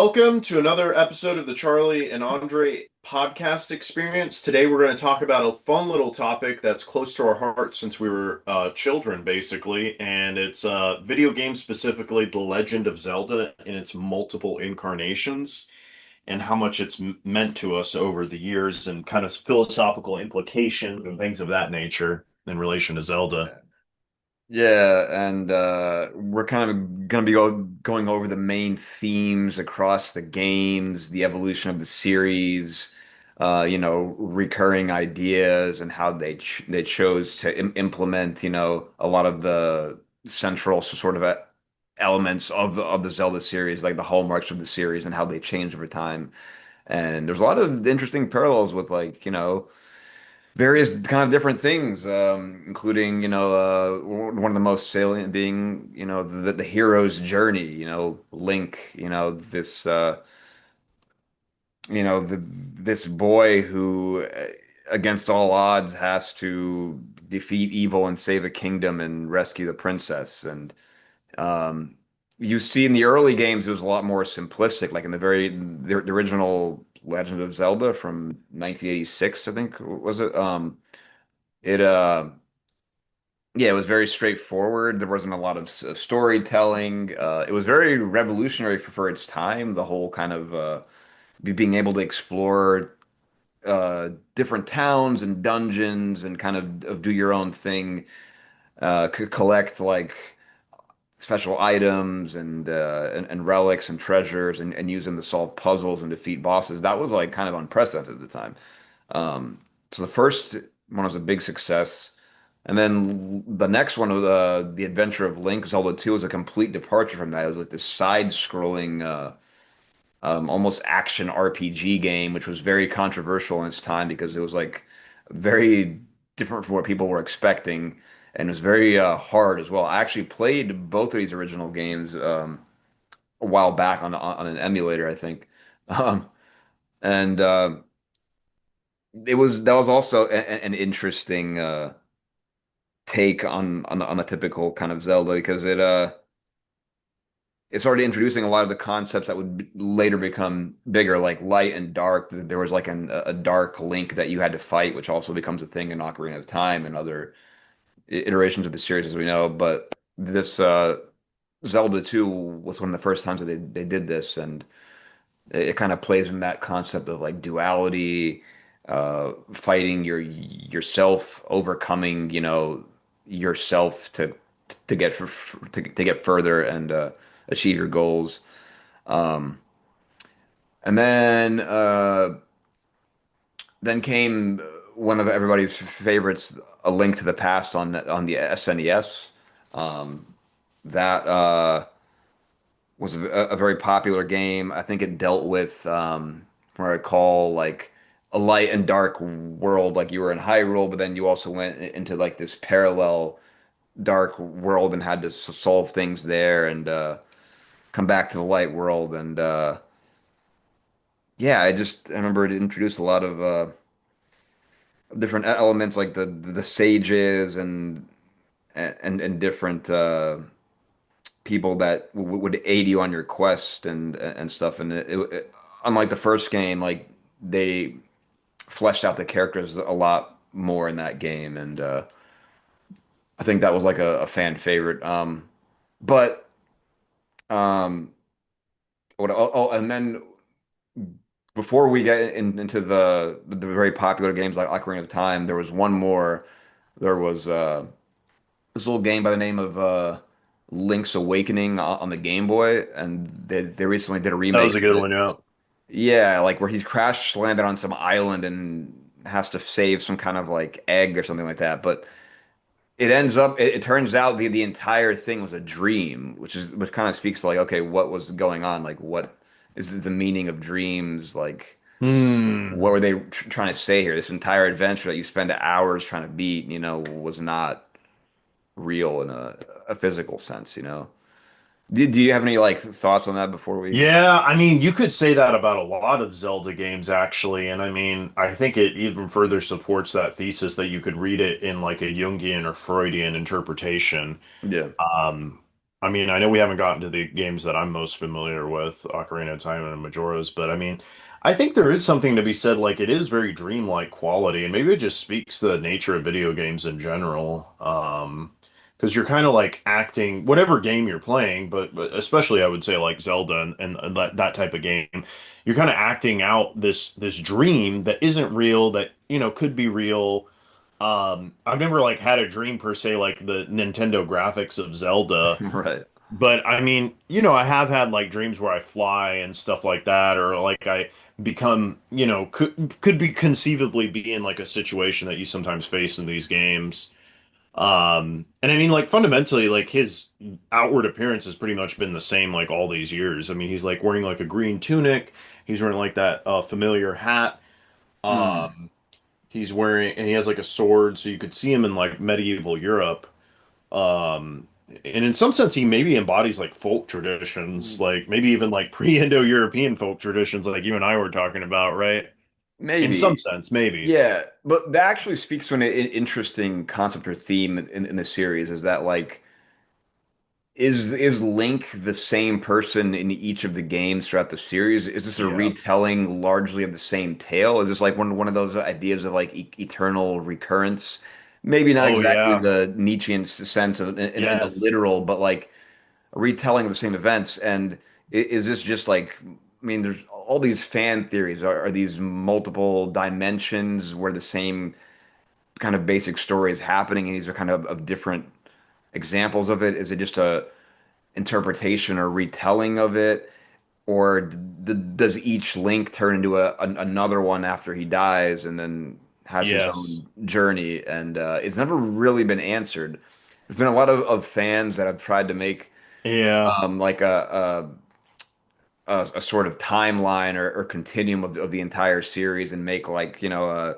Welcome to another episode of the Charlie and Andre podcast experience. Today we're going to talk about a fun little topic that's close to our hearts since we were children, basically, and it's video games, specifically The Legend of Zelda in its multiple incarnations, and how much it's meant to us over the years, and kind of philosophical implications and things of that nature in relation to Zelda. Yeah, and we're kind of going to be going over the main themes across the games, the evolution of the series, recurring ideas and how they chose to implement, a lot of the central sort of elements of the Zelda series, like the hallmarks of the series and how they change over time. And there's a lot of interesting parallels with various kind of different things, including, one of the most salient being, the hero's journey, Link, this boy who, against all odds, has to defeat evil and save a kingdom and rescue the princess. And um, you see in the early games, it was a lot more simplistic, like in the original Legend of Zelda from 1986, I think, was it? It Yeah, it was very straightforward. There wasn't a lot of storytelling. It was very revolutionary for its time. The whole kind of being able to explore different towns and dungeons and kind of do your own thing. Could collect like special items and relics and treasures and use them to solve puzzles and defeat bosses. That was like kind of unprecedented at the time. So the first one was a big success. And then the next one was The Adventure of Link, Zelda 2 was a complete departure from that. It was like this side-scrolling, almost action RPG game, which was very controversial in its time because it was like very different from what people were expecting, and it was very hard as well. I actually played both of these original games a while back on an emulator, I think, um, and it was that was also an interesting take on the typical kind of Zelda because it started introducing a lot of the concepts that would later become bigger, like light and dark. There was like a dark link that you had to fight, which also becomes a thing in Ocarina of Time and other iterations of the series, as we know. But this Zelda 2 was one of the first times that they did this, and it kind of plays in that concept of like duality, fighting yourself, overcoming, yourself to get further and achieve your goals. Um, and then came one of everybody's favorites, A Link to the Past on the SNES. Um, that was a very popular game. I think it dealt with, from what I recall, like a light and dark world. Like you were in Hyrule, but then you also went into like this parallel dark world and had to solve things there and come back to the light world. And yeah, I remember it introduced a lot of different elements like the sages and different people that would aid you on your quest and stuff. And unlike the first game, like they fleshed out the characters a lot more in that game, and I think that was like a fan favorite. But um, and then before we get into the very popular games like Ocarina of Time, there was one more. There was this little game by the name of Link's Awakening on the Game Boy, and they recently did a That was remake a of good it. one, yeah. Yeah, like where he's crash landed on some island and has to save some kind of like egg or something like that. But it turns out the entire thing was a dream, which kind of speaks to like, okay, what was going on? Like what is the meaning of dreams? Like what Hmm. were they trying to say here? This entire adventure that you spend hours trying to beat, was not real in a physical sense, Do you have any like thoughts on that before we? Yeah, I mean, you could say that about a lot of Zelda games, actually. And I mean, I think it even further supports that thesis that you could read it in like a Jungian or Freudian interpretation. Yeah. Um, I mean, I know we haven't gotten to the games that I'm most familiar with, Ocarina of Time and Majora's, but I mean, I think there is something to be said, like it is very dreamlike quality, and maybe it just speaks to the nature of video games in general. Because you're kind of like acting whatever game you're playing, but especially I would say like Zelda and that type of game, you're kind of acting out this dream that isn't real, that could be real. I've never like had a dream per se like the Nintendo graphics of Zelda. Right. But I mean, I have had like dreams where I fly and stuff like that, or like I become, could be conceivably be in like a situation that you sometimes face in these games. And I mean, like fundamentally, like his outward appearance has pretty much been the same like all these years. I mean, he's like wearing like a green tunic, he's wearing like that familiar hat. Hmm. Um, he's wearing and he has like a sword, so you could see him in like medieval Europe. Um, and in some sense, he maybe embodies like folk traditions, like maybe even like pre-Indo-European folk traditions, like you and I were talking about, right? In some Maybe. sense, maybe. Yeah, but that actually speaks to an interesting concept or theme in the series is that like is Link the same person in each of the games throughout the series? Is this a Yeah. retelling largely of the same tale? Is this like one of those ideas of like e eternal recurrence? Maybe not Oh exactly yeah. the Nietzschean sense of in a Yes. literal, but like a retelling of the same events. And is this just like, I mean, there's all these fan theories. Are these multiple dimensions where the same kind of basic story is happening, and these are kind of different examples of it? Is it just a interpretation or retelling of it, or does each Link turn into another one after he dies, and then has his Yes. own journey? And it's never really been answered. There's been a lot of fans that have tried to make Yeah. like a sort of timeline or continuum of the entire series and make like a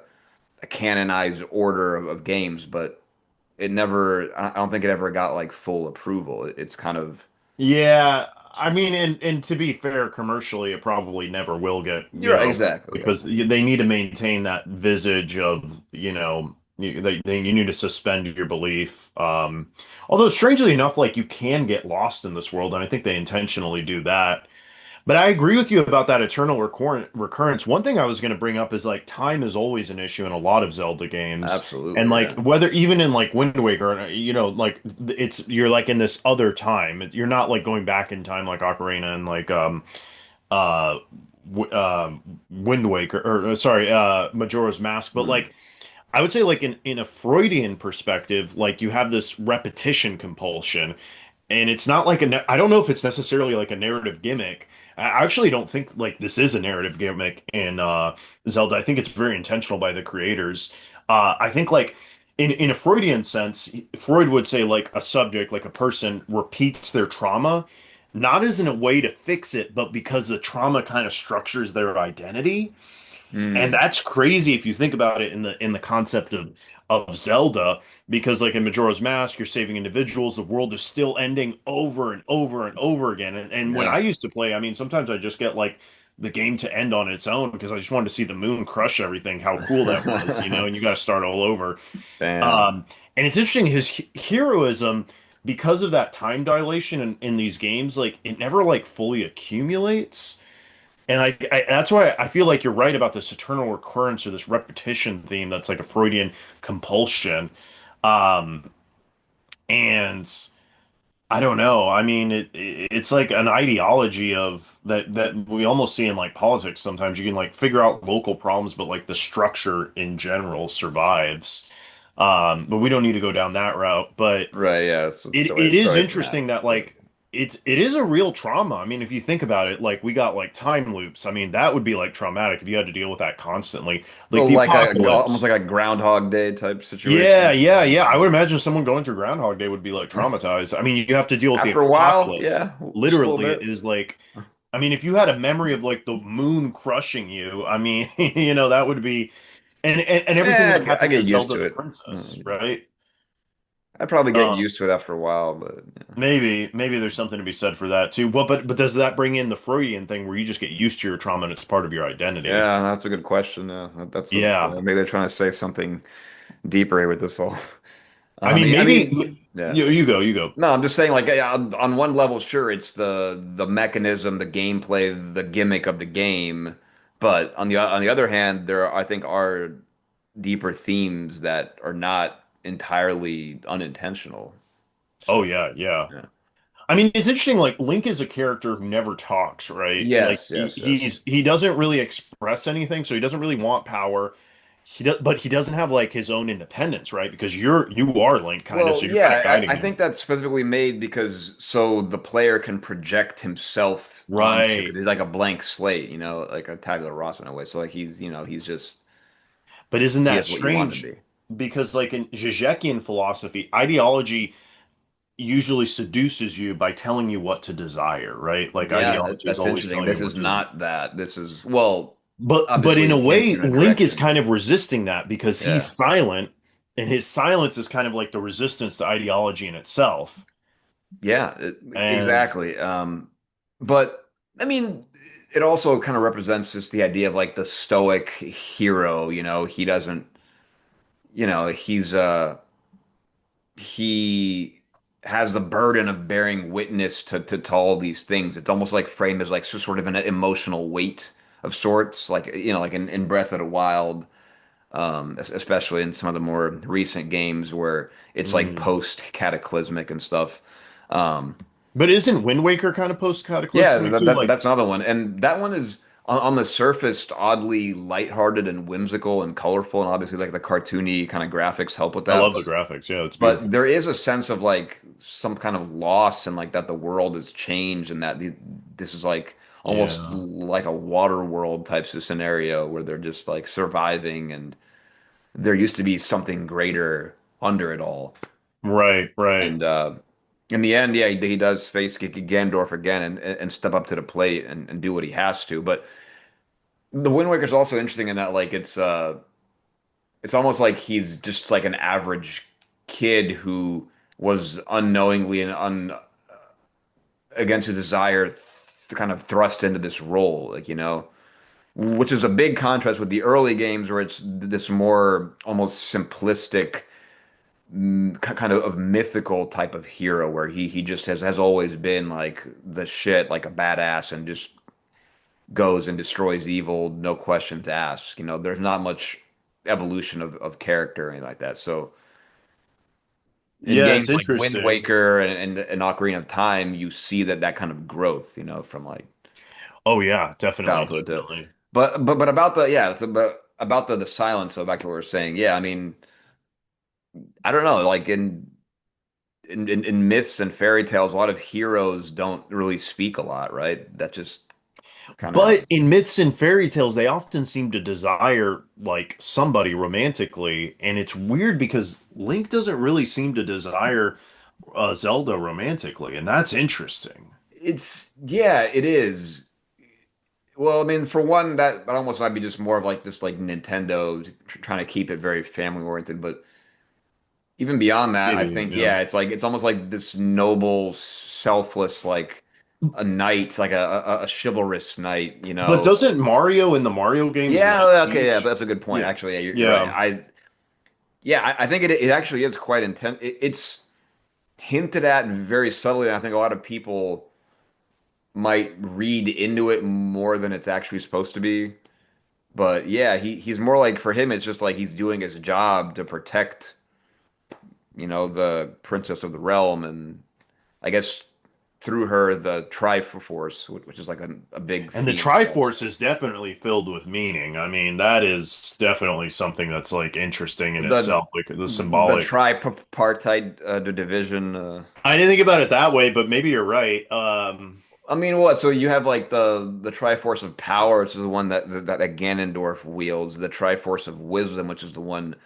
canonized order of games, but it never. I don't think it ever got like full approval. It's kind of Yeah. I mean, and to be fair, commercially, it probably never will get, you're right, exactly. Yeah. because they need to maintain that visage of, you need to suspend your belief. Although strangely enough, like you can get lost in this world, and I think they intentionally do that. But I agree with you about that eternal recurrence. One thing I was going to bring up is like time is always an issue in a lot of Zelda games. And Absolutely, like yeah. whether even in like Wind Waker, like you're like in this other time. You're not like going back in time like Ocarina and like uh Wind Waker or sorry, Majora's Mask, but Hmm. like I would say like in a Freudian perspective, like you have this repetition compulsion, and it's not like I don't know if it's necessarily like a narrative gimmick. I actually don't think like this is a narrative gimmick in Zelda. I think it's very intentional by the creators. I think like in a Freudian sense, Freud would say like a subject, like a person repeats their trauma, not as in a way to fix it, but because the trauma kind of structures their identity. And Hmm. that's crazy if you think about it in the concept of Zelda, because like in Majora's Mask, you're saving individuals, the world is still ending over and over and over again. And when I Yeah. used to play, I mean, sometimes I just get like the game to end on its own because I just wanted to see the moon crush everything, how cool that was, and you got to start all over. Damn. Um, and it's interesting, his heroism, because of that time dilation in these games, like it never like fully accumulates. And that's why I feel like you're right about this eternal recurrence or this repetition theme that's like a Freudian compulsion. Um, and I don't know. I mean, it's like an ideology of that we almost see in like politics sometimes. You can like figure out local problems, but like the structure in general survives. But we don't need to go down that route. But Right, yeah. it is Sorry for interesting that. that But like it is a real trauma. I mean, if you think about it, like we got like time loops. I mean, that would be like traumatic if you had to deal with that constantly. Like well, the like a almost apocalypse. like a Groundhog Day type Yeah, situation. yeah, yeah. I would imagine someone going through Groundhog Day would be like traumatized. I mean, you have to deal with the After a while, apocalypse. yeah, just a little Literally, it bit. is like, I mean, if you had a memory of like the moon crushing you, I mean, that would be, and everything Yeah, that I happened to get used Zelda to the it. princess, right? I'd probably get Um, used to it after a while, but yeah. maybe there's something to be said for that too. But does that bring in the Freudian thing where you just get used to your trauma and it's part of your identity? Yeah, that's a good question. Yeah, Yeah. maybe they're trying to say something deeper with this all. I mean, I maybe mean. Yeah. You go, you go. No, I'm just saying, like, on one level, sure, it's the mechanism, the gameplay, the gimmick of the game, but on the other hand, I think, are deeper themes that are not entirely unintentional. Oh So, yeah, yeah. yeah. I mean, it's interesting. Like Link is a character who never talks, right? Like Yes, yes, yes. he doesn't really express anything, so he doesn't really want power. But he doesn't have like his own independence, right? Because you are Link, kind of, Well, so you're kind of yeah, guiding I think him. that's specifically made because so the player can project himself onto, because Right. he's like a blank slate, like a tabula rasa in a way. So like he's just But isn't he that is what you want him to strange? be. Because like in Žižekian philosophy, ideology usually seduces you by telling you what to desire, right? Like Yeah, ideology is that's always interesting. telling you This what is to. not that. This is, well, But in a obviously way, hinting in a Link is direction, kind but of resisting that because he's yeah. silent, and his silence is kind of like the resistance to ideology in itself. Yeah, And exactly. But I mean, it also kind of represents just the idea of like the stoic hero, he doesn't, he has the burden of bearing witness to all these things. It's almost like framed as like sort of an emotional weight of sorts, like like in Breath of the Wild, especially in some of the more recent games where it's like mm. post cataclysmic and stuff. Um, But isn't Wind Waker kind of yeah, post-cataclysmic too? Like, that's another one, and that one is on the surface oddly lighthearted and whimsical and colorful, and obviously like the cartoony kind of graphics help with I that. love the graphics. Yeah, it's But beautiful. there is a sense of like some kind of loss and like that the world has changed and that this is like almost Yeah. like a water world types of scenario where they're just like surviving and there used to be something greater under it all. Right, right. And in the end, yeah, he does face Gandorf again and step up to the plate and do what he has to. But the Wind Waker is also interesting in that like it's almost like he's just like an average kid who was unknowingly and against his desire to kind of thrust into this role, like, which is a big contrast with the early games where it's this more almost simplistic kind of mythical type of hero where he just has always been like the shit, like a badass and just goes and destroys evil, no questions asked. There's not much evolution of character or anything like that. So in Yeah, it's games like Wind interesting. Waker and Ocarina of Time, you see that kind of growth, from like Oh yeah, definitely, childhood to, definitely. but about the yeah, but about the silence. So back to what we were saying, yeah, I mean, I don't know, like in myths and fairy tales, a lot of heroes don't really speak a lot, right? That just kind of But in myths and fairy tales, they often seem to desire like somebody romantically, and it's weird because Link doesn't really seem to desire Zelda romantically, and that's interesting. yeah, it is. Well, I mean, for one, that almost might be just more of like this like Nintendo trying to keep it very family oriented, but even beyond that, I Maybe, think, yeah. yeah, it's like it's almost like this noble, selfless, like a knight, like a chivalrous knight, But doesn't Mario in the Mario games like Yeah, okay, yeah, Peach? that's a good point. Yeah, Actually, yeah, you're right. yeah. Yeah, I think it actually is quite intense. It's hinted at very subtly, and I think a lot of people might read into it more than it's actually supposed to be. But yeah, he's more like for him, it's just like he's doing his job to protect, the princess of the realm, and I guess through her the Triforce, which is like a big And the theme of Zelda. Triforce is definitely filled with meaning. I mean, that is definitely something that's like interesting in The itself, like the the symbolic. tripartite the division. I didn't think about it that way, but maybe you're right. I mean, what? So you have like the Triforce of Power, which is the one that Ganondorf wields, the Triforce of Wisdom, which is the one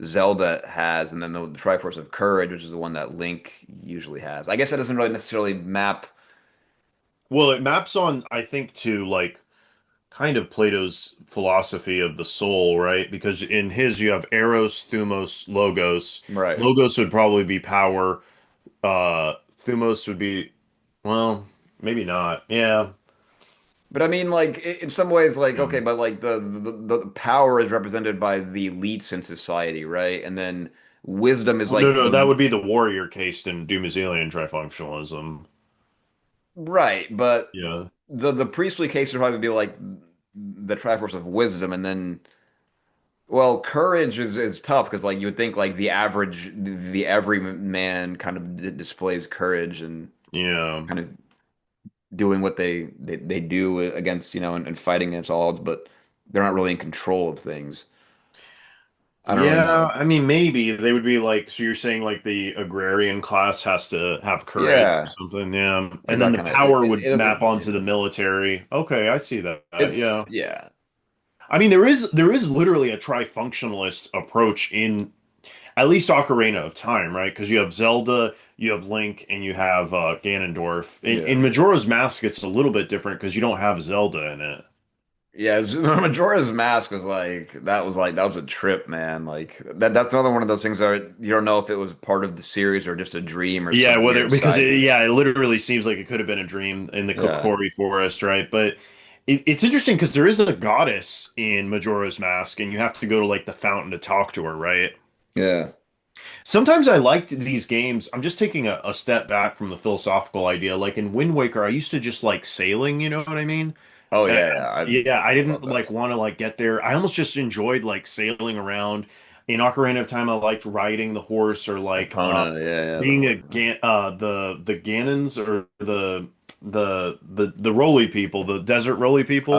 Zelda has, and then the Triforce of Courage, which is the one that Link usually has. I guess that doesn't really necessarily map. Well, it maps on, I think, to like kind of Plato's philosophy of the soul, right? Because in his, you have Eros, Thumos, Logos. Right. Logos would probably be power. Thumos would be, well, maybe not. Yeah. But I mean, like in some ways, like Yeah. okay, but like the power is represented by the elites in society, right? And then wisdom is Well, no, like no, that the would be the warrior case in Dumazzilian trifunctionalism. right, but Yeah. the priestly case would probably be like the Triforce of wisdom, and then well, courage is tough because like you would think like the everyman kind of displays courage and Yeah. kind of doing what they do against, and fighting against all odds, but they're not really in control of things. I don't really Yeah, know. I mean, maybe they would be like, so you're saying like the agrarian class has to have courage or Yeah, something, yeah. like And then that the kind of it, power it would map doesn't. onto the military. Okay, I see that. It's Yeah. yeah. I mean, there is literally a trifunctionalist approach in at least Ocarina of Time, right? Because you have Zelda, you have Link, and you have Ganondorf. In Yeah. Majora's Mask, it's a little bit different because you don't have Zelda in it. Yeah, Majora's Mask was that was a trip, man. Like that's another one of those things that you don't know if it was part of the series or just a dream or Yeah, some whether weird because side it, thing. yeah, it literally seems like it could have been a dream in the Yeah. Kokori forest, right? But it's interesting because there is a goddess in Majora's Mask, and you have to go to like the fountain to talk to her, right? Yeah. Sometimes I liked these games. I'm just taking a step back from the philosophical idea. Like in Wind Waker, I used to just like sailing, you know what I mean? Oh Uh, yeah, yeah. yeah, I I didn't love that like stuff. want to like get there. I almost just enjoyed like sailing around. In Ocarina of Time, I liked riding the horse or like Epona, yeah, yeah, the being horse. a the Ganons or the roly people, the desert roly people.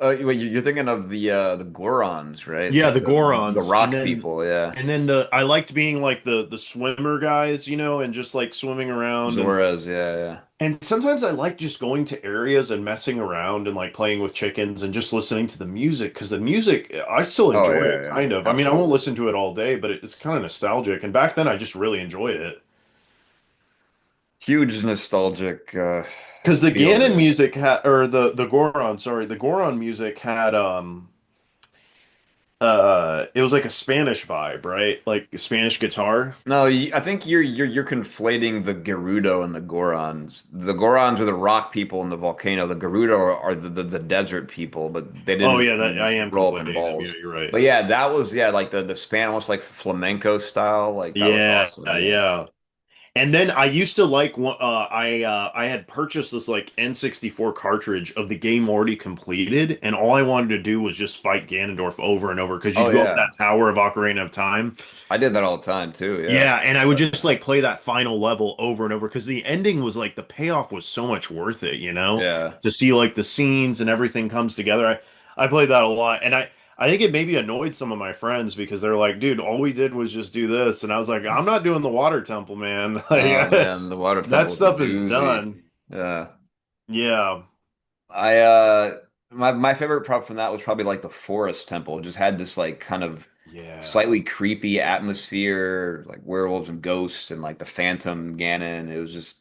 Wait, you're thinking of the Gorons, right? Yeah, the The Gorons, rock people, yeah. and then the I liked being like the swimmer guys, and just like swimming around Zoras, yeah, yeah. and sometimes I like just going to areas and messing around and like playing with chickens and just listening to the music because the music I still Oh enjoy yeah, it yeah, kind of. I mean, I won't absolutely. listen to it all day, but it's kind of nostalgic. And back then I just really enjoyed it Huge nostalgic because the feel Ganon there. music had or the Goron, sorry, the Goron music had it was like a Spanish vibe, right? Like Spanish guitar. No, I think you're conflating the Gerudo and the Gorons. The Gorons are the rock people in the volcano. The Gerudo are the desert people, but they Oh didn't yeah, that I am roll up in conflating them. Yeah, balls. you're right. But yeah, that was yeah, like the span almost like flamenco style. Like that was Yeah, awesome. Yeah. yeah. And then I used to like I had purchased this like N64 cartridge of the game already completed, and all I wanted to do was just fight Ganondorf over and over because Oh you'd go up yeah. that tower of Ocarina of Time. I did that all the time too. Yeah. Yeah, and I would just like play that final level over and over because the ending was like the payoff was so much worth it, Yeah. to see like the scenes and everything comes together. I played that a lot, and I think it maybe annoyed some of my friends because they're like, "Dude, all we did was just do this," and I was like, "I'm not doing the water temple, man. Oh Like, man, the water that temple was a stuff is doozy. done." Yeah. Yeah, I my favorite prop from that was probably like the forest temple. It just had this like kind of yeah. slightly creepy atmosphere, like werewolves and ghosts and like the Phantom Ganon. It was just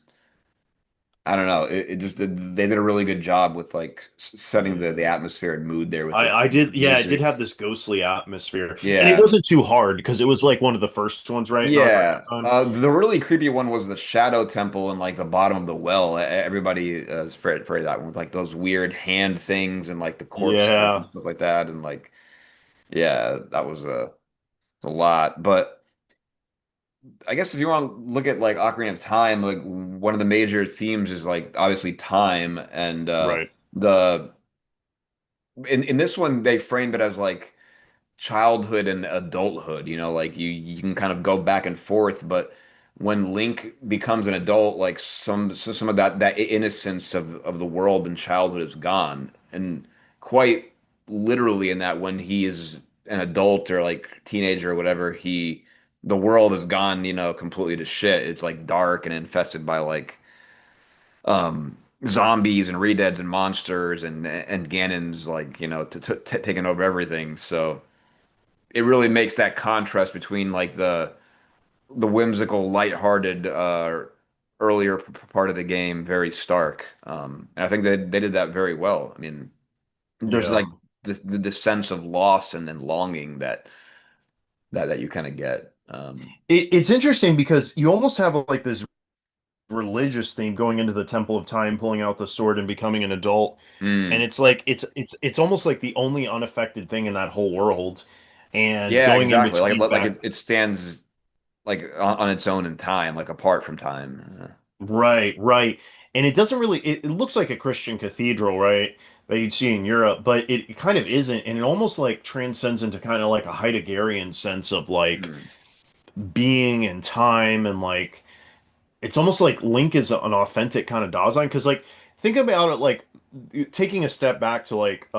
I don't know. It just they did a really good job with like setting the Yeah. atmosphere and mood there with I the did, yeah, it did music. have this ghostly atmosphere, and it Yeah. wasn't too hard because it was like one of the first ones, right? In Ocarina Yeah. of Time. The really creepy one was the Shadow Temple in like the bottom of the well. Everybody is afraid of that one with like those weird hand things and like the corpses and Yeah, stuff like that. And like, yeah, that was a lot. But I guess if you want to look at like Ocarina of Time, like one of the major themes is like obviously time and right. the in this one they framed it as like childhood and adulthood, like you can kind of go back and forth, but when Link becomes an adult, like some of that innocence of the world and childhood is gone. And quite literally in that when he is an adult or like teenager or whatever, the world has gone, completely to shit. It's like dark and infested by like zombies and redeads and monsters and Ganon's like, taking over everything. So it really makes that contrast between like the whimsical, lighthearted earlier part of the game very stark. And I think they did that very well. I mean, there's Yeah. like the sense of loss and longing that you kind of get. It's interesting because you almost have like this. religious theme, going into the Temple of Time, pulling out the sword and becoming an adult. And Mm. it's like it's almost like the only unaffected thing in that whole world. And Yeah, going in exactly. between Like back. it stands like on its own in time, like apart from time. Right, right. And it doesn't really, it looks like a Christian cathedral, right? That you'd see in Europe, but it kind of isn't. And it almost like transcends into kind of like a Heideggerian sense of like Mm. being and time. And like, it's almost like Link is an authentic kind of Dasein. Because like, think about it like taking a step back to like,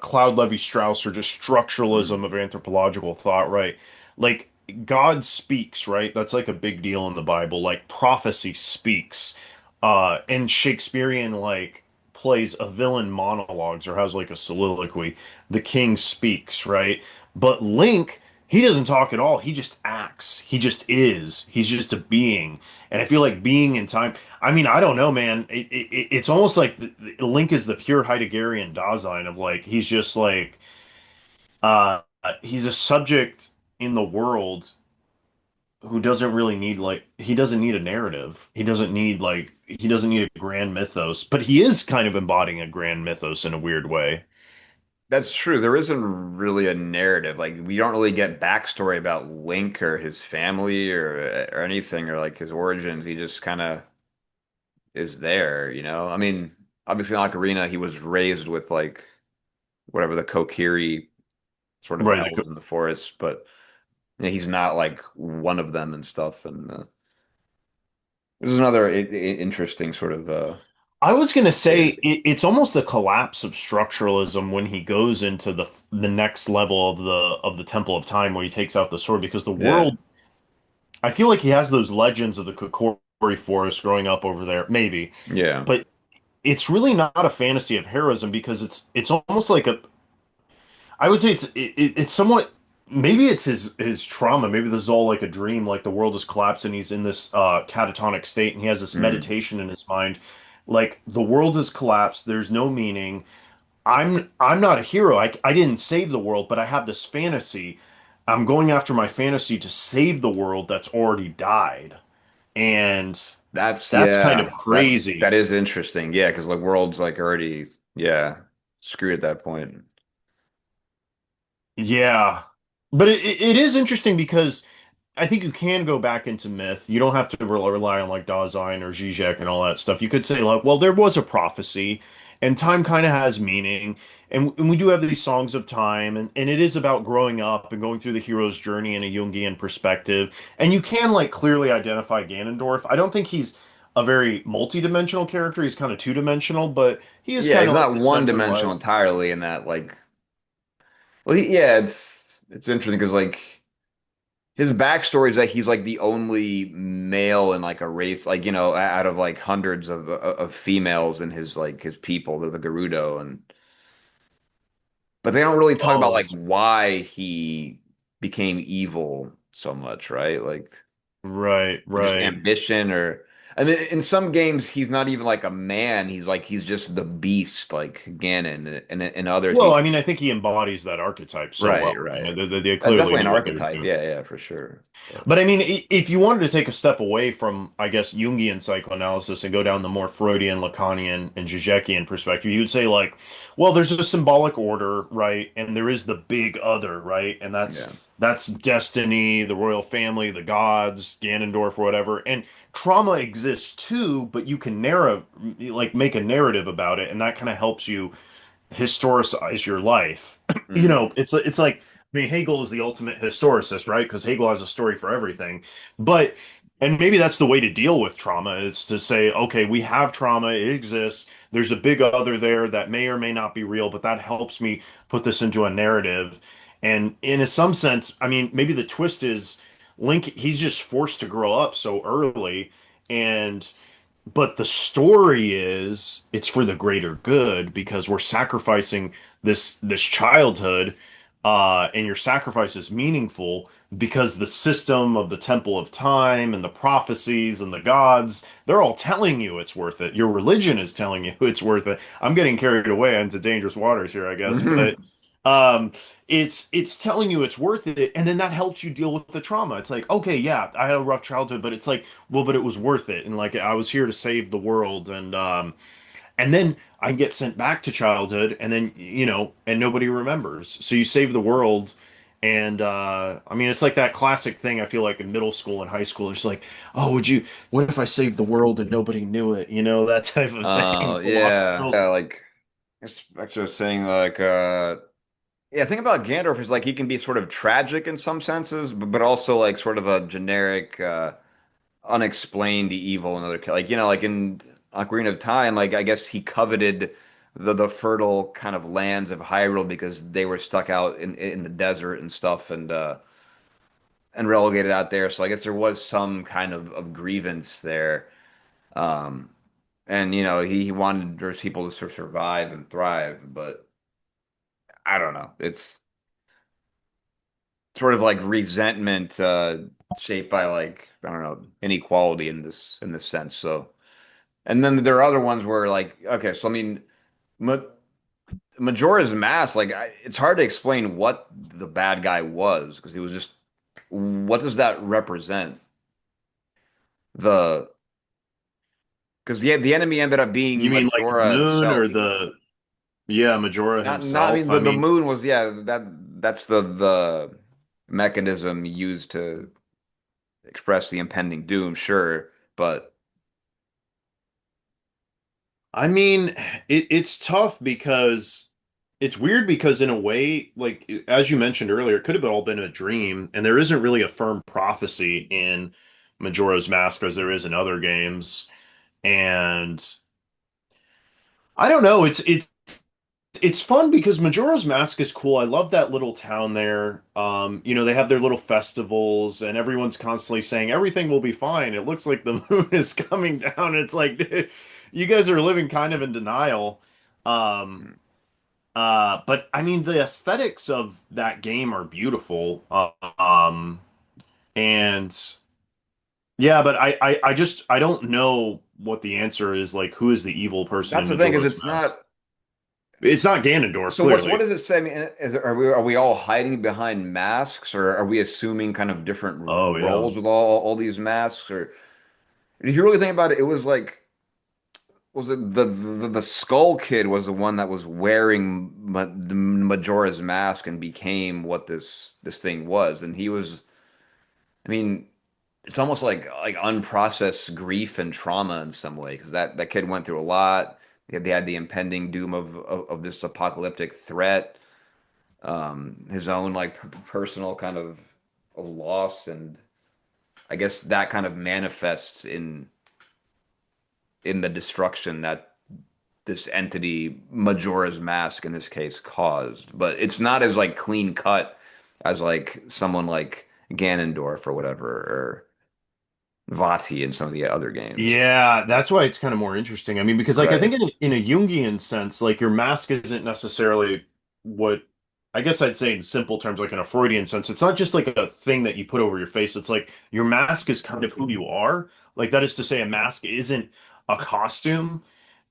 Cloud Levi Strauss or just structuralism Mm. of anthropological thought, right? Like God speaks, right? That's like a big deal in the Bible. Like prophecy speaks. And Shakespearean like plays a villain monologues or has like a soliloquy. The king speaks, right? But Link, he doesn't talk at all. He just acts. He just is. He's just a being. And I feel like being in time. I mean, I don't know, man. It's almost like Link is the pure Heideggerian Dasein of like he's just like he's a subject in the world who doesn't really need like he doesn't need a narrative. He doesn't need a grand mythos, but he is kind of embodying a grand mythos in a weird way. That's true. There isn't really a narrative. Like we don't really get backstory about Link or his family or anything or like his origins. He just kind of is there, you know? I mean, obviously in Ocarina, he was raised with like whatever the Kokiri sort of Right. elves in the forest, but you know, he's not like one of them and stuff. And this is another interesting sort of I was gonna say data. it's almost the collapse of structuralism when he goes into the next level of the Temple of Time where he takes out the sword because the Yeah. world I feel like he has those legends of the Kokori forest growing up over there, maybe, Yeah. but it's really not a fantasy of heroism because it's almost like a I would say it's somewhat maybe it's his trauma. Maybe this is all like a dream, like the world has collapsed and he's in this catatonic state and he has this Mm. meditation in his mind. Like the world has collapsed, there's no meaning. I'm not a hero. I didn't save the world, but I have this fantasy. I'm going after my fantasy to save the world that's already died. And That's that's kind yeah. of That crazy. is interesting. Yeah, because the world's like already yeah screwed at that point. Yeah. But it is interesting because I think you can go back into myth. You don't have to rely on like Dasein or Žižek and all that stuff. You could say like, well, there was a prophecy, and time kind of has meaning, and we do have these songs of time, and it is about growing up and going through the hero's journey in a Jungian perspective. And you can like clearly identify Ganondorf. I don't think he's a very multi-dimensional character. He's kind of two-dimensional, but he is Yeah, kind he's of like not the one dimensional centralized. entirely in that like well yeah, it's interesting because like his backstory is that he's like the only male in like a race like you know out of like hundreds of females in his like his people, the Gerudo and but they don't really talk about Oh, like that's why he became evil so much, right? Like right, just right. ambition or and then in some games he's not even like a man, he's like he's just the beast like Ganon and in others Well, he's I mean, I think he embodies that archetype so right, well. I right. mean, they That's clearly definitely an knew what they were archetype. doing. Yeah, yeah, for sure. But But I mean, if you wanted to take a step away from, I guess, Jungian psychoanalysis and go down the more Freudian, Lacanian, and Žižekian perspective, you would say like, well, there's a symbolic order, right? And there is the big other, right? And yeah. that's destiny, the royal family, the gods, Ganondorf, or whatever. And trauma exists too, but you can like make a narrative about it, and that kind of helps you historicize your life. You Mm. know, it's like I mean Hegel is the ultimate historicist, right? Because Hegel has a story for everything. But and maybe that's the way to deal with trauma is to say, okay, we have trauma, it exists. There's a big other there that may or may not be real, but that helps me put this into a narrative. And in some sense, I mean, maybe the twist is Link, he's just forced to grow up so early and but the story is it's for the greater good because we're sacrificing this childhood, and your sacrifice is meaningful because the system of the Temple of Time and the prophecies and the gods, they're all telling you it's worth it. Your religion is telling you it's worth it. I'm getting carried away into dangerous waters here, I guess, but Mhm. Um, it's telling you it's worth it, and then that helps you deal with the trauma. It's like, okay, yeah, I had a rough childhood, but it's like, well, but it was worth it, and like I was here to save the world, and then I can get sent back to childhood, and then and nobody remembers. So you save the world, and I mean, it's like that classic thing. I feel like in middle school and high school, it's like, oh, what if I saved the world and nobody knew it? That type of thing. Oh, yeah. Yeah, like I was saying yeah, think about Gandalf is like he can be sort of tragic in some senses, but also like sort of a generic unexplained evil in other like like in Ocarina of Time, like I guess he coveted the fertile kind of lands of Hyrule because they were stuck out in the desert and stuff and relegated out there. So I guess there was some kind of grievance there. Um and he wanted those people to sort of survive and thrive, but I don't know. It's sort of like resentment shaped by like I don't know inequality in this sense. So and then there are other ones where like okay, so I mean Ma Majora's Mask like it's hard to explain what the bad guy was because he was just what does that represent? The because the enemy ended up being You mean like the Majora moon or himself. yeah, Majora Not I mean himself? I the mean, moon was that's the mechanism used to express the impending doom, sure, but I mean, it's tough because it's weird because in a way, like as you mentioned earlier, it could have all been a dream, and there isn't really a firm prophecy in Majora's Mask as there is in other games. And I don't know, it's fun because Majora's Mask is cool. I love that little town there. They have their little festivals and everyone's constantly saying everything will be fine. It looks like the moon is coming down. It's like you guys are living kind of in denial. Um, but I mean the aesthetics of that game are beautiful. And yeah, but I don't know what the answer is, like who is the evil person that's in the thing is Majora's it's Mask? not. It's not Ganondorf, So what clearly. does it say? I mean, are we all hiding behind masks, or are we assuming kind of different Oh yeah. roles with all these masks? Or if you really think about it, it was like was it the Skull Kid was the one that was wearing the Majora's mask and became what this thing was, and he was. I mean, it's almost like unprocessed grief and trauma in some way because that kid went through a lot. They had the impending doom of this apocalyptic threat, his own like personal kind of loss, and I guess that kind of manifests in the destruction that this entity, Majora's Mask in this case, caused. But it's not as like clean cut as like someone like Ganondorf or whatever, or Vati in some of the other games. Yeah, that's why it's kind of more interesting. I mean, because like I Right. think in a Jungian sense, like your mask isn't necessarily what I guess I'd say in simple terms, like in a Freudian sense, it's not just like a thing that you put over your face. It's like your mask is kind of who you are. Like that is to say, a mask isn't a costume.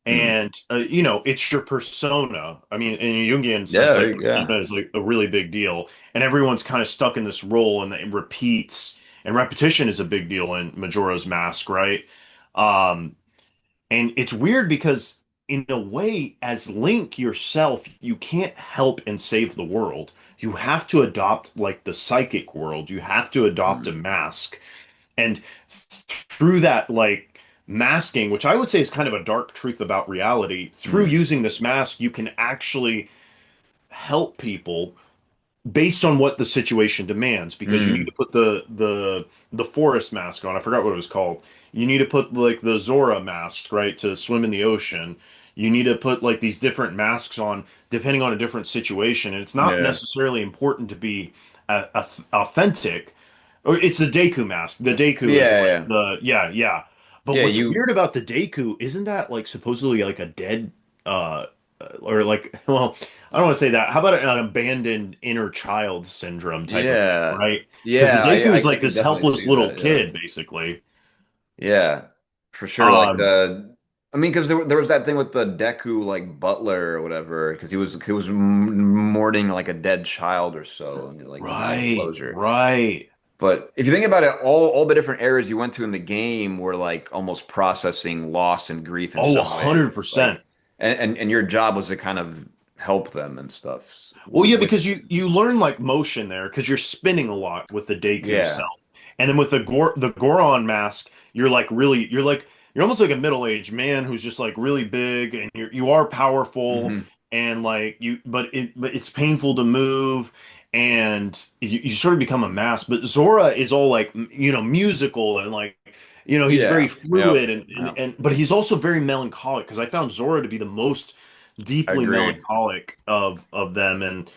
Hmm. And it's your persona. I mean, in a Jungian sense, Yeah, like yeah. persona is like a really big deal, and everyone's kind of stuck in this role, and it repeats. And repetition is a big deal in Majora's Mask, right? Um, and it's weird because in a way, as Link yourself, you can't help and save the world. You have to adopt like the psychic world. You have to adopt a Hmm. mask. And through that like masking, which I would say is kind of a dark truth about reality, through Hmm. using this mask, you can actually help people based on what the situation demands, because you need to Hmm. put the forest mask on. I forgot what it was called. You need to put like the Zora mask, right, to swim in the ocean. You need to put like these different masks on depending on a different situation, and it's not Yeah. necessarily important to be authentic. Or it's the Deku mask. The Deku is Yeah, like yeah. the yeah. But Yeah, what's you weird about the Deku, isn't that like supposedly like a dead uh or like well, I don't want to say that. How about an abandoned inner child syndrome type of thing, yeah. right? Because the Yeah, Deku is I like can this definitely helpless see little that, yeah. kid, basically. Yeah. For sure. Like Um, the I mean, because there was that thing with the Deku like butler or whatever, because he was mourning like a dead child or so, and like he needed Right, closure. right. But if you think about it, all the different eras you went to in the game were like almost processing loss and grief in Oh, some way. 100%. Like, and your job was to kind of help them and stuff Well, yeah, with because you learn like motion there because you're spinning a lot with the Deku yeah. self, and then with the Goron mask, you're almost like a middle-aged man who's just like really big, and you are powerful, Hmm. and like but it's painful to move, and you sort of become a mask. But Zora is all like musical and like he's very Yeah. Yep. fluid and Yeah. and but he's also very melancholic because I found Zora to be the most I deeply agree. melancholic of them. And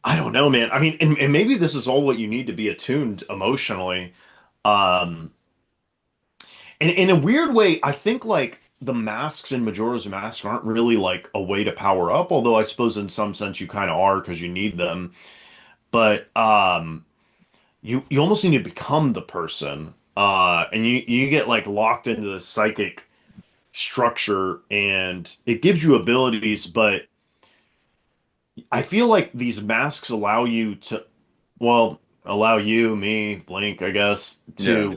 I don't know, man. I mean, and maybe this is all what you need to be attuned emotionally. um and in a weird way, I think like the masks in Majora's Mask aren't really like a way to power up, although I suppose in some sense you kind of are because you need them. But you almost need to become the person, and you get like locked into the psychic structure, and it gives you abilities, but I feel like these masks allow you to, well, allow you, me, Blink, I guess, Yeah.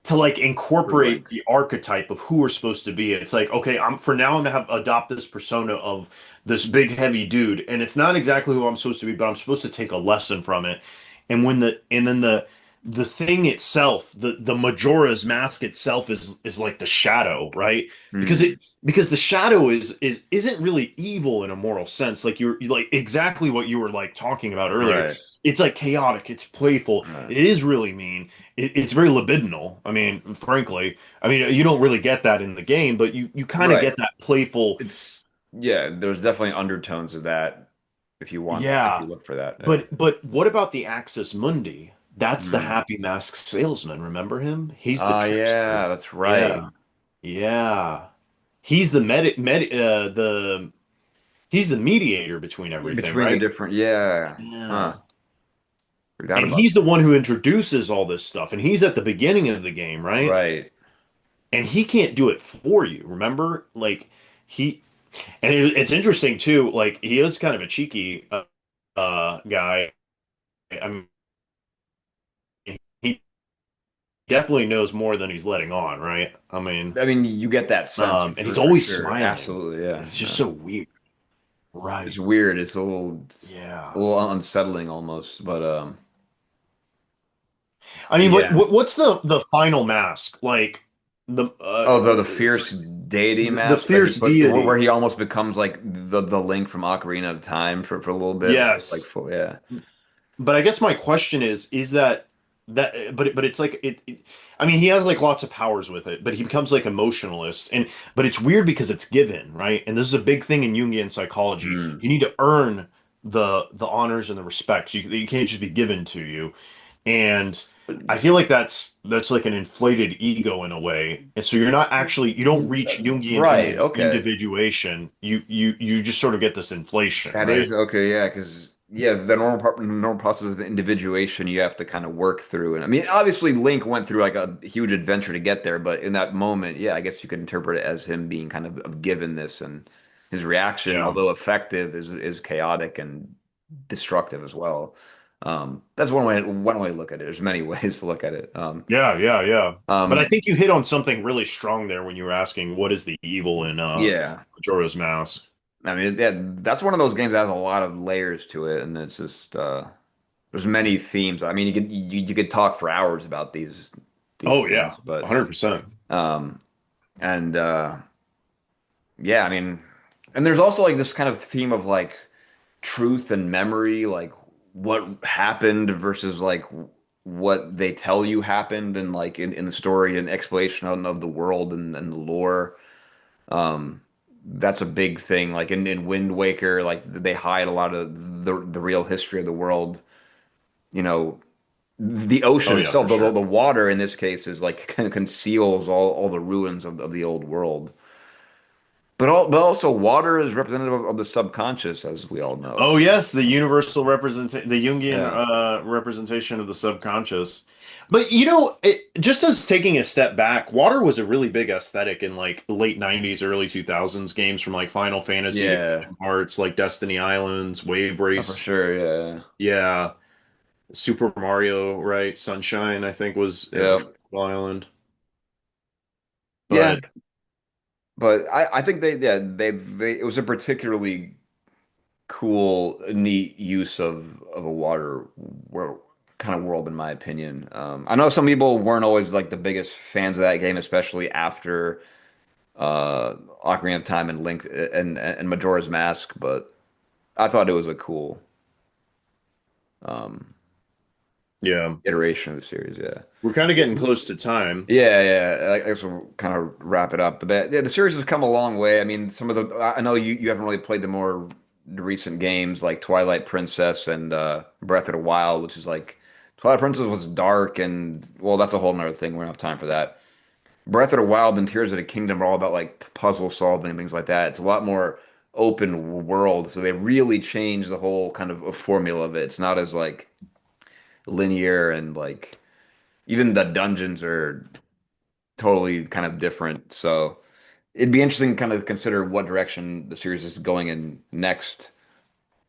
to like For incorporate Link. the archetype of who we're supposed to be. It's like, okay, I'm gonna have adopt this persona of this big heavy dude, and it's not exactly who I'm supposed to be, but I'm supposed to take a lesson from it. And then the thing itself, the Majora's mask itself is like the shadow, right? Because Mm. the shadow isn't really evil in a moral sense. Like you're like exactly what you were like talking about earlier. Right. It's like chaotic, it's playful, Right. it is really mean, it's very libidinal. I mean, frankly, I mean, you don't really get that in the game, but you kind of Right. get that playful. It's yeah, there's definitely undertones of that if Yeah. you look for that. Yeah. But what about the Axis Mundi? That's the Mm. happy mask salesman. Remember him? He's the trickster. Yeah, that's right. Yeah. Yeah. He's the he's the mediator between Yeah, everything, between the right? different yeah. Yeah. Huh. Forgot And about he's the one who introduces all this stuff, and he's at the beginning of the game, right? right. And he can't do it for you. Remember, like he and it's interesting too. Like he is kind of a cheeky guy. I mean, he definitely knows more than he's letting on, right? I mean, I mean, you get that sense and he's for always sure. smiling. Absolutely, yeah. It's just Yeah. so weird, It's right? weird. It's a Yeah. little unsettling almost, but I mean, yeah. what's the final mask like? The Oh, the fierce deity the mask, fierce but where deity. he almost becomes like the link from Ocarina of Time for a little bit, like Yes. full, yeah. But I guess my question is that but it's like I mean he has like lots of powers with it, but he becomes like emotionalist, and but it's weird because it's given, right? And this is a big thing in Jungian psychology. Mm. You need to earn the honors and the respects. You can't just be given to you. And I feel like that's like an inflated ego in a way. And so you don't reach Jungian Right. Okay. individuation. You just sort of get this inflation, That right? is okay. Yeah, because yeah, the normal process of individuation you have to kind of work through, and I mean, obviously Link went through like a huge adventure to get there, but in that moment, yeah, I guess you could interpret it as him being kind of given this, and his reaction, Yeah. although effective, is chaotic and destructive as well. That's one way to look at it. There's many ways to look at it. Yeah, yeah, yeah. But I Um, think you hit on something really strong there when you were asking what is the evil in yeah. Majora's Mask. I mean, yeah, that's one of those games that has a lot of layers to it, and it's just there's many themes. I mean, you could talk for hours about these Oh yeah, things, but 100%. um, and yeah, I mean, and there's also like this kind of theme of like truth and memory, like what happened versus like what they tell you happened, and like in the story and explanation of the world and the lore. Um, that's a big thing. Like in Wind Waker, like they hide a lot of the real history of the world. You know, the Oh ocean yeah, for itself, sure. the water in this case is like kind of conceals all the ruins of the old world. but also water is representative of the subconscious, as we all know. Oh So, yes, the universal the Jungian yeah, representation of the subconscious. But just as taking a step back, water was a really big aesthetic in like late 90s, early 2000s games from like Final Fantasy to yeah, Kingdom Hearts, like Destiny Islands, Wave oh, for Race, sure, yeah, yeah, Super Mario, right? Sunshine, I think was a yeah, tropical island. yeah. But But I think they it was a particularly cool, neat use of a water world, kind of world, in my opinion. I know some people weren't always like the biggest fans of that game, especially after uh, Ocarina of Time and Link and Majora's Mask, but I thought it was a cool um, yeah, iteration of the series. Yeah. we're kind of getting close to time. Yeah, yeah. I guess we'll kind of wrap it up. But yeah, the series has come a long way. I mean, some of the I know you haven't really played the more recent games like Twilight Princess and Breath of the Wild, which is like Twilight Princess was dark and well, that's a whole nother thing. We don't have time for that. Breath of the Wild and Tears of the Kingdom are all about like puzzle solving and things like that. It's a lot more open world, so they really changed the whole kind of formula of it. It's not as like linear and like even the dungeons are totally kind of different. So it'd be interesting to kind of consider what direction the series is going in next,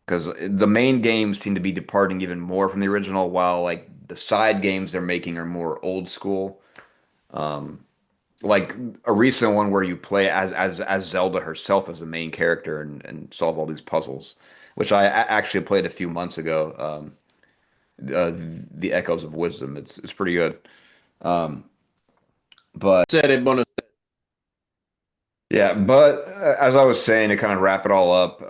because the main games seem to be departing even more from the original, while like the side games they're making are more old school. Um, like a recent one where you play as Zelda herself as the main character and solve all these puzzles, which actually played a few months ago. The Echoes of Wisdom. It's pretty good. Um, but Said it, bonus. Yeah, but as I was saying, to kind of wrap it all up,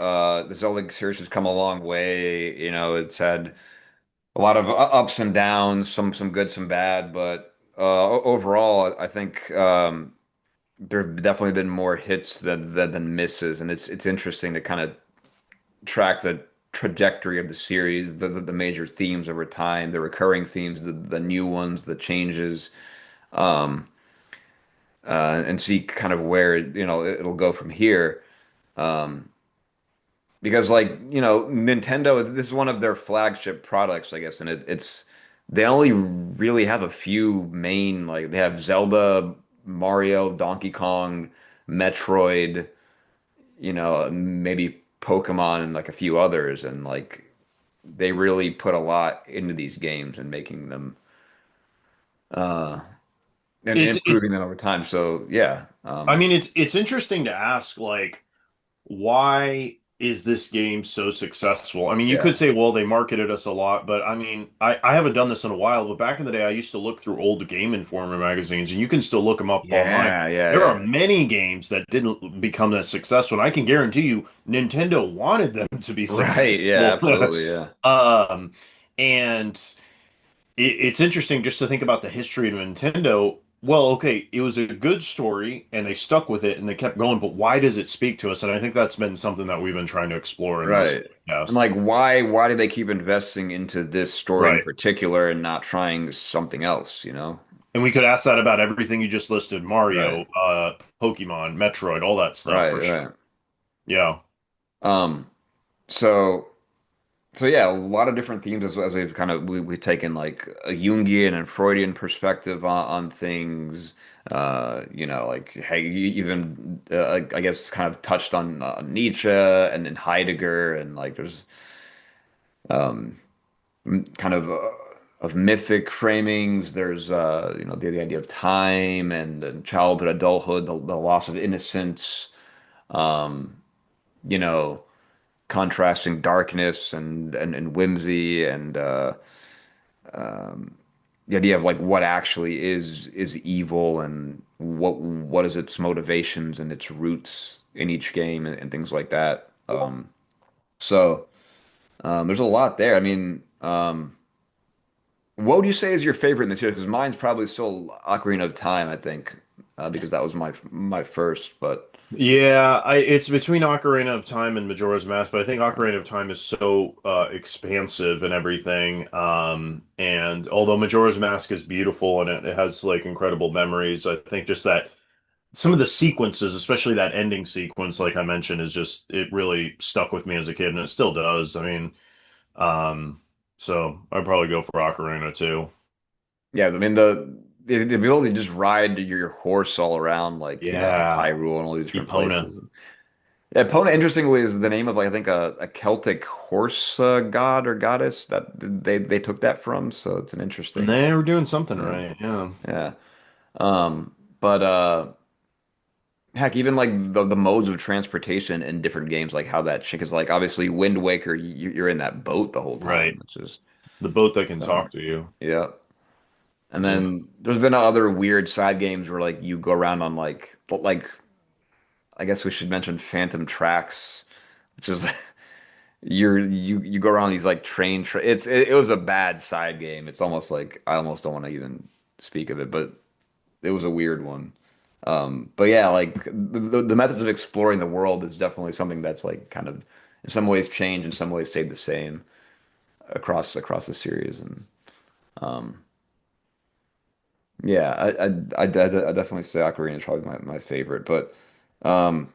the Zelda series has come a long way. You know, it's had a lot of ups and downs, some good, some bad, but overall, I think there have definitely been more hits than misses, and it's interesting to kind of track the trajectory of the series, the major themes over time, the recurring themes, the new ones, the changes. Um, and see kind of where it'll go from here. Um, because like Nintendo, this is one of their flagship products, I guess, and it's they only really have a few main like they have Zelda, Mario, Donkey Kong, Metroid, maybe Pokemon and like a few others, and like they really put a lot into these games and making them uh and It's improving them over time. So yeah, I mean it's interesting to ask like why is this game so successful? I mean, you yeah. could say, well, they marketed us a lot, but I mean, I haven't done this in a while, but back in the day, I used to look through old Game Informer magazines, and you can still look them up online. Yeah, yeah, There are yeah. many games that didn't become that successful, and I can guarantee you, Nintendo wanted them to be Right. Yeah, successful. absolutely. Yeah. Um, and it's interesting just to think about the history of Nintendo. Well, okay, it was a good story and they stuck with it and they kept going, but why does it speak to us? And I think that's been something that we've been trying to explore in this Right. And podcast. like why do they keep investing into this story in Right. particular and not trying something else, you know? And we could ask that about everything you just listed, Right. Mario, Pokemon, Metroid, all that stuff Right, for sure. right. Yeah. Um so so yeah, a lot of different themes as we've kind of we've taken like a Jungian and Freudian perspective on things. Like hey, you even I guess kind of touched on Nietzsche and then Heidegger and like there's um kind of mythic framings. There's the idea of time and childhood, adulthood, the loss of innocence. Um, you know, contrasting darkness and whimsy and the idea of like what actually is evil and what is its motivations and its roots in each game and things like that. So there's a lot there. I mean, what would you say is your favorite in this year? Because mine's probably still Ocarina of Time, I think, because that was my first. But Yeah, it's between Ocarina of Time and Majora's Mask, but I think Ocarina of Time is so expansive and everything. And although Majora's Mask is beautiful and it has like incredible memories, I think just that. some of the sequences, especially that ending sequence, like I mentioned, is just it really stuck with me as a kid, and it still does. I mean, um, so I'd probably go for Ocarina too. Yeah, I mean the ability to just ride your horse all around like Yeah, Hyrule and all these different Epona. places. Yeah, Epona, interestingly, is the name of like I think a Celtic horse god or goddess that they took that from. So it's an interesting. They were doing something Yeah, right. Yeah. yeah. But heck, even like the modes of transportation in different games, like how that chick is like obviously Wind Waker, you're in that boat the whole time, Right. which is The boat that can um, talk to you. yeah. And Yeah. then there's been other weird side games where like you go around on like I guess we should mention Phantom Tracks, which is you go around these like it was a bad side game. It's almost like I almost don't want to even speak of it, but it was a weird one. But yeah, like the methods of exploring the world is definitely something that's like kind of in some ways changed, in some ways stayed the same across the series. And um, yeah, I definitely say Ocarina is probably my favorite. But um,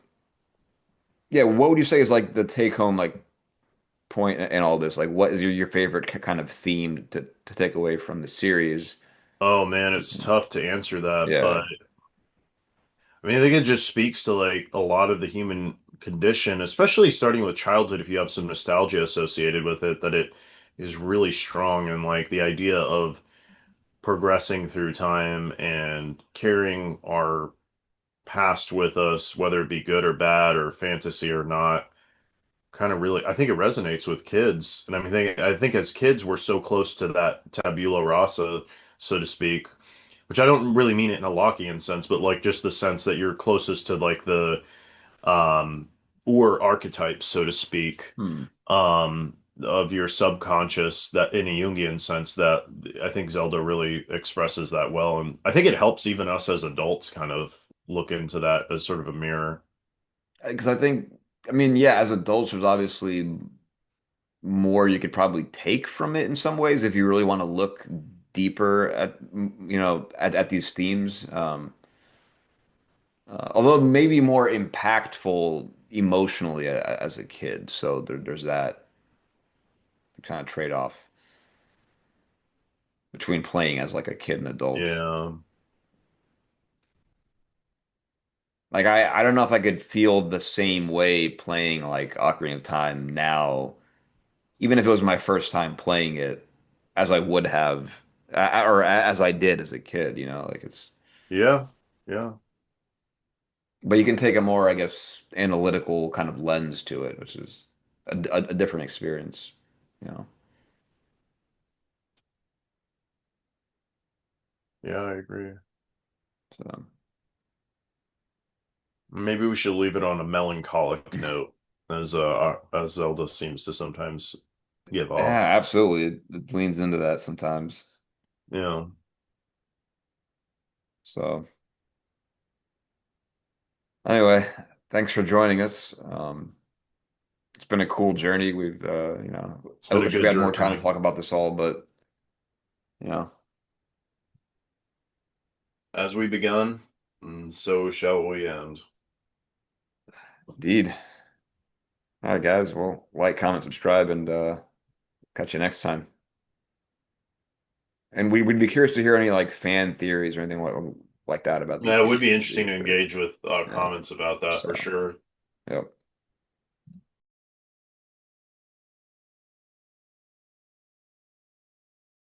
yeah, what would you say is like the take home like point in all this? Like, what is your favorite kind of theme to take away from the series? Oh man, it's tough to answer that, but Yeah. I mean, I think it just speaks to like a lot of the human condition, especially starting with childhood, if you have some nostalgia associated with it, that it is really strong and like the idea of progressing through time and carrying our past with us, whether it be good or bad or fantasy or not, kind of really, I think it resonates with kids. And I think as kids, we're so close to that tabula rasa, so to speak, which I don't really mean it in a Lockean sense, but like just the sense that you're closest to like the um or archetypes, so to speak, Hmm. of your subconscious that in a Jungian sense that I think Zelda really expresses that well. And I think it helps even us as adults kind of look into that as sort of a mirror. Because I think, I mean, yeah, as adults, there's obviously more you could probably take from it in some ways if you really want to look deeper at, at these themes. Although maybe more impactful emotionally as a kid. So there's that kind of trade-off between playing as like a kid and adult. Yeah. Like I don't know if I could feel the same way playing like Ocarina of Time now, even if it was my first time playing it, as I would have, or as I did as a kid. Like it's. Yeah. Yeah. But you can take a more, I guess, analytical kind of lens to it, which is a different experience. You know. Yeah, I agree. So Maybe we should leave it on a melancholic note, as Zelda seems to sometimes give off. yeah, absolutely, it leans into that sometimes. Yeah. So anyway, thanks for joining us. It's been a cool journey. It's I been a wish we good had more time to journey. talk about this all, but you know, As we begun, and so shall we end. indeed. All right, guys. Well, like, comment, subscribe, and catch you next time. And we'd be curious to hear any like fan theories or anything like that about these Yeah, it would games. be That'd be interesting to great. engage with Yeah. comments about that for So, sure. yep.